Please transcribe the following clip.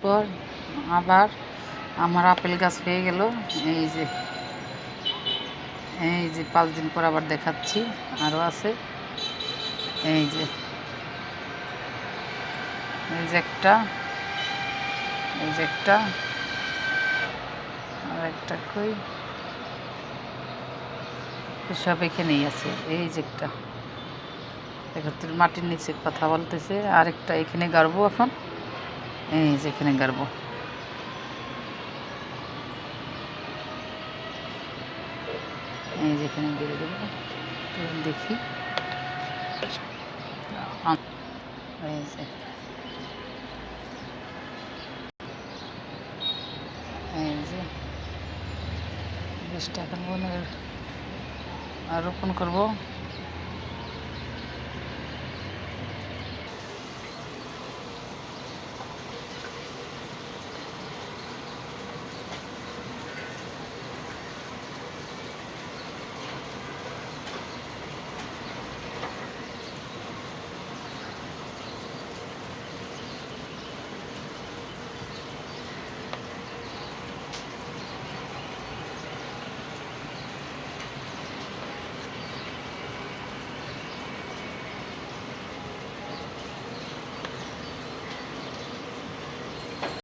পর আবার আমার আপেল গাছ হয়ে গেল। এই যে 5 দিন পর আবার দেখাচ্ছি, আরও আছে। এই যে একটা, আর একটা কই, সব এখানেই আছে। এই যে একটা একত্র মাটির নিচে কথা বলতেছে, আরেকটা এখানে গাড়বো এখন। এই যে এখানে গাড়বো। এই যে এখানে গেড়ে দেবো, দেখি। এই যে বীজটা এখন রোপণ করবো।